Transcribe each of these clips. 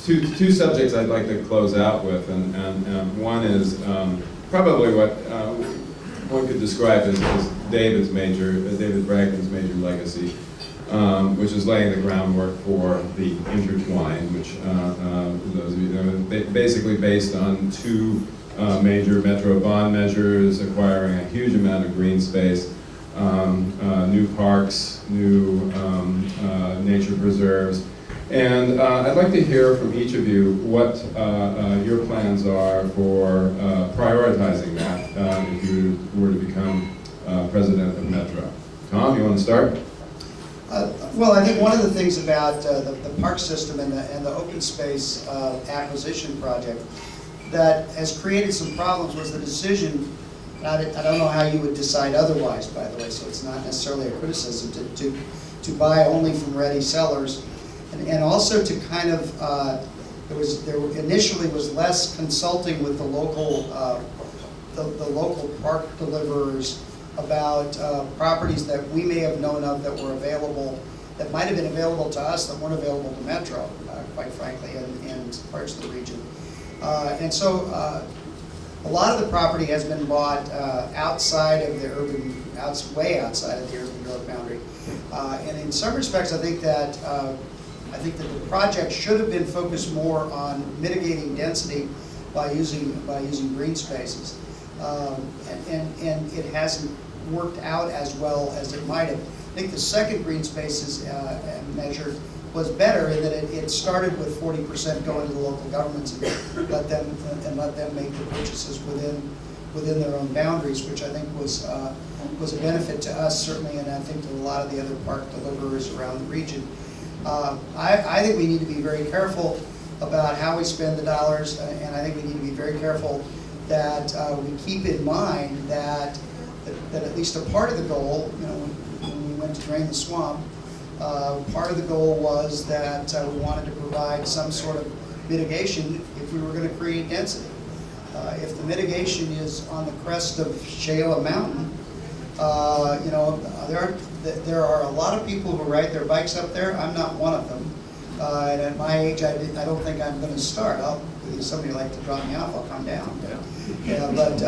two subjects I'd like to close out with, and one is probably what one could describe as David Brackman's major legacy, which is laying the groundwork for the intertwine, which those of you know, basically based on two major metro bond measures, acquiring a huge amount of green space, new parks, new nature preserves. And I'd like to hear from each of you what your plans are for prioritizing that if you were to become president of Metro. Tom, you want to start? Well, I think one of the things about the park system and the open space acquisition project that has created some problems was the decision. I don't know how you would decide otherwise, by the way, so it's not necessarily a criticism to buy only from ready sellers. And also to kind of, there initially was less consulting with the local park deliverers about properties that we may have known of that were available, that might have been available to us that weren't available to Metro, quite frankly, and parts of the region. And so a lot of the property has been bought outside of the urban, way outside of the urban growth boundary. And in some respects, I think that the project should have been focused more on mitigating density by using green spaces, and it hasn't worked out as well as it might have. I think the second green spaces measure was better in that it started with 40% going to the local governments and let them make the purchases within their own boundaries, which I think was a benefit to us certainly, and I think to a lot of the other park deliverers around the region. I think we need to be very careful about how we spend the dollars, and I think we need to be very careful that we keep in mind that at least a part of the goal, you know, when we went to drain the swamp, part of the goal was that we wanted to provide some sort of mitigation if we were going to create density. If the mitigation is on the crest of Shayla Mountain, you know, there are a lot of people who ride their bikes up there. I'm not one of them. And at my age, I don't think I'm going to start. If somebody would like to drop me off, I'll come down. But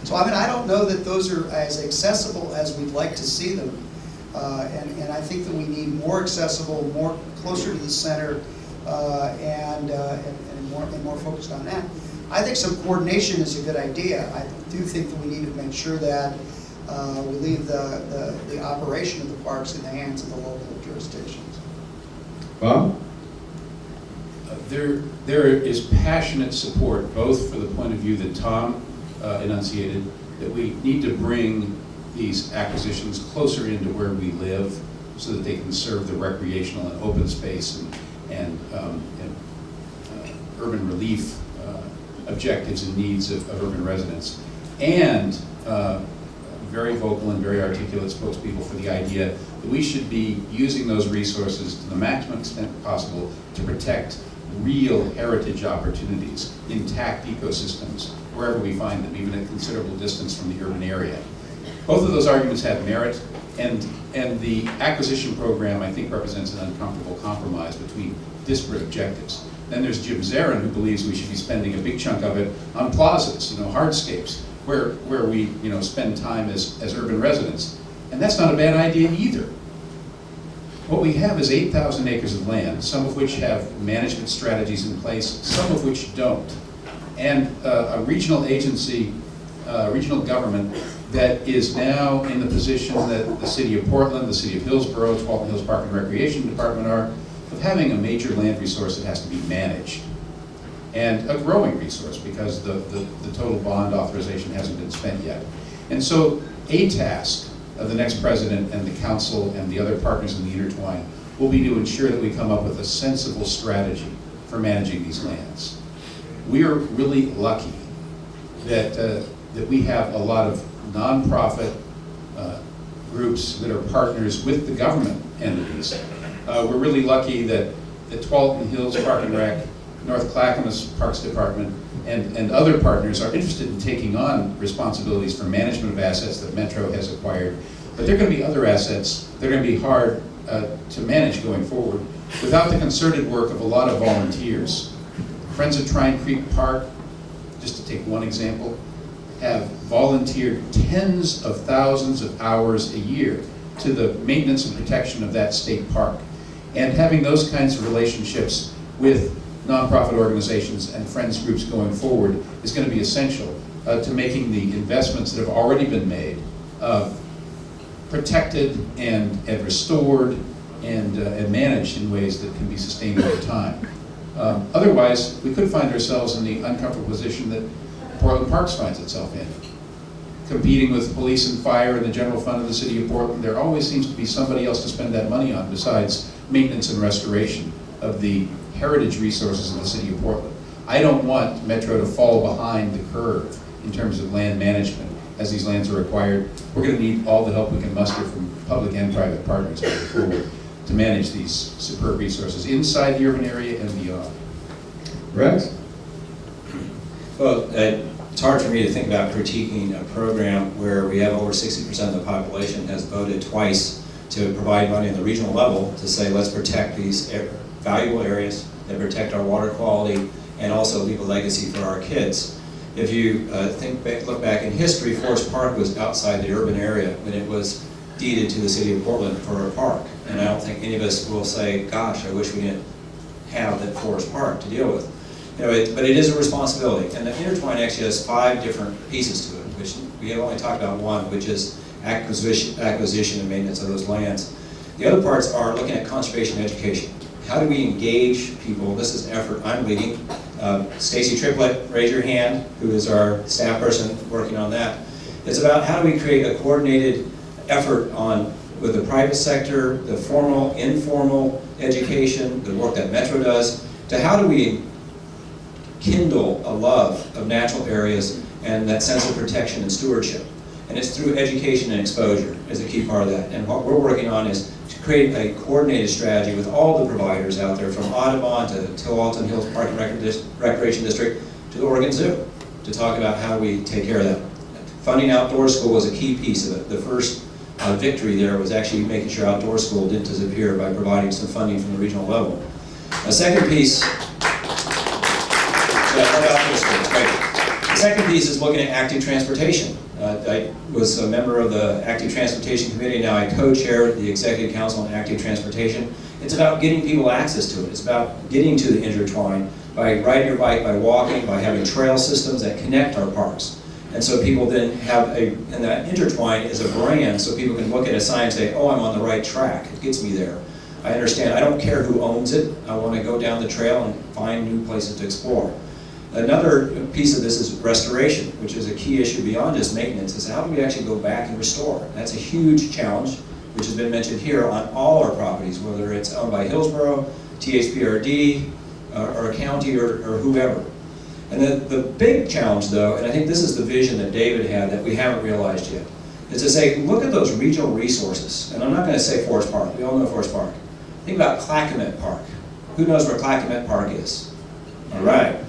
so I mean, I don't know that those are as accessible as we'd like to see them. And I think that we need more accessible, more closer to the center, and more focused on that. I think some coordination is a good idea. I do think that we need to make sure that we leave the operation of the parks in the hands of the local jurisdictions. Bob? There is passionate support, both for the point of view that Tom enunciated, that we need to bring these acquisitions closer into where we live so that they can serve the recreational and open space and urban relief objectives and needs of urban residents. And very vocal and very articulate spokespeople for the idea that we should be using those resources to the maximum extent possible to protect real heritage opportunities, intact ecosystems, wherever we find them, even at considerable distance from the urban area. Both of those arguments have merit, and the acquisition program, I think, represents an uncomfortable compromise between disparate objectives. Then there's Jim Zarin, who believes we should be spending a big chunk of it on plazas, you know, hardscapes, where we, you know, spend time as urban residents. And that's not a bad idea either. What we have is 8,000 acres of land, some of which have management strategies in place, some of which don't. And a regional agency, regional government that is now in the position that the City of Portland, the City of Hillsborough, Walton Hills Park and Recreation Department are, of having a major land resource that has to be managed. And a growing resource because the total bond authorization hasn't been spent yet. And so a task of the next president and the council and the other partners in the intertwine will be to ensure that we come up with a sensible strategy for managing these lands. We are really lucky that we have a lot of nonprofit groups that are partners with the government entities. We're really lucky that Walton Hills Park and Rec, North Clackamas Parks Department, and other partners are interested in taking on responsibilities for management of assets that Metro has acquired. But there are going to be other assets that are going to be hard to manage going forward, without the concerted work of a lot of volunteers. Friends of Trine Creek Park, just to take one example, have volunteered tens of thousands of hours a year to the maintenance and protection of that state park. And having those kinds of relationships with nonprofit organizations and friends groups going forward is going to be essential to making the investments that have already been made protected and restored and managed in ways that can be sustained over time. Otherwise, we could find ourselves in the uncomfortable position that Portland Parks finds itself in. Competing with police and fire and the general fund of the city of Portland, there always seems to be somebody else to spend that money on besides maintenance and restoration of the heritage resources of the city of Portland. I don't want Metro to fall behind the curve in terms of land management as these lands are acquired. We're going to need all the help we can muster from public and private partners going forward to manage these superb resources inside the urban area and beyond. Rex? Well, it's hard for me to think about critiquing a program where we have over 60% of the population has voted twice to provide money on the regional level to say, let's protect these valuable areas that protect our water quality and also leave a legacy for our kids. If you look back in history, Forest Park was outside the urban area when it was deeded to the city of Portland for a park. And I don't think any of us will say, gosh, I wish we didn't have that Forest Park to deal with. You know, but it is a responsibility. And the intertwine actually has 5 different pieces to it, which we have only talked about one, which is acquisition and maintenance of those lands. The other parts are looking at conservation and education. How do we engage people? This is an effort I'm leading. Stacey Triplett, raise your hand, who is our staff person working on that. It's about how do we create a coordinated effort with the private sector, the formal, informal education, the work that Metro does, to how do we kindle a love of natural areas and that sense of protection and stewardship. And it's through education and exposure is a key part of that. And what we're working on is to create a coordinated strategy with all the providers out there, from Audubon to Tillalton Hills Park and Recreation District to the Oregon Zoo, to talk about how we take care of that. Funding outdoor school was a key piece of it. The first victory there was actually making sure outdoor school didn't disappear by providing some funding from the regional level. A second piece, the second piece is looking at active transportation. I was a member of the Active Transportation Committee. Now I co-chair the Executive Council on Active Transportation. It's about getting people access to it. It's about getting to the intertwine by riding your bike, by walking, by having trail systems that connect our parks. And so people then have and that intertwine is a brand, so people can look at a sign and say, oh, I'm on the right track. It gets me there. I understand. I don't care who owns it. I want to go down the trail and find new places to explore. Another piece of this is restoration, which is a key issue beyond just maintenance, is how do we actually go back and restore? That's a huge challenge, which has been mentioned here on all our properties, whether it's owned by Hillsborough, THPRD, or a county, or whoever. And then the big challenge, though, and I think this is the vision that David had that we haven't realized yet, is to say, look at those regional resources. And I'm not going to say Forest Park. We all know Forest Park. Think about Clackamas Park. Who knows where Clackamas Park is? All right.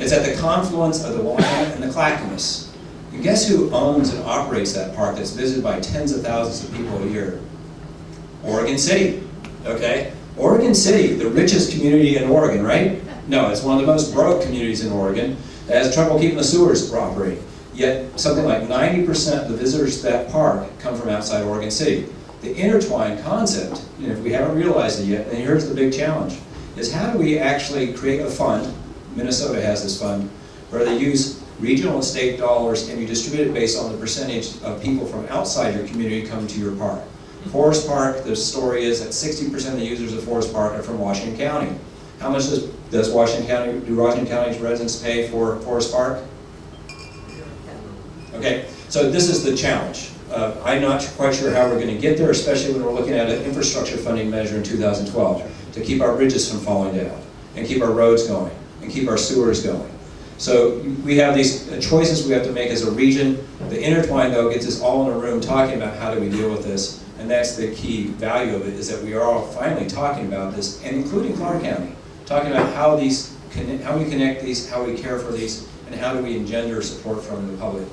It's at the confluence of the Willamette and the Clackamas. And guess who owns and operates that park that's visited by tens of thousands of people a year? Oregon City, okay? Oregon City, the richest community in Oregon, right? No, it's one of the most broke communities in Oregon that has trouble keeping the sewers operating. Yet something like 90% of the visitors to that park come from outside Oregon City. The intertwined concept, and if we haven't realized it yet, and here's the big challenge, is how do we actually create a fund? Minnesota has this fund where they use regional and state dollars and you distribute it based on the percentage of people from outside your community come to your park. Forest Park, the story is that 60% of the users of Forest Park are from Washington County. How much do Washington County's residents pay for Forest Park? Okay, so this is the challenge. I'm not quite sure how we're going to get there, especially when we're looking at an infrastructure funding measure in 2012 to keep our bridges from falling down and keep our roads going and keep our sewers going. So we have these choices we have to make as a region. The intertwine, though, gets us all in a room talking about how do we deal with this, and that's the key value of it, is that we are all finally talking about this, and including Clark County, talking about how we connect these, how we care for these, and how do we engender support from the public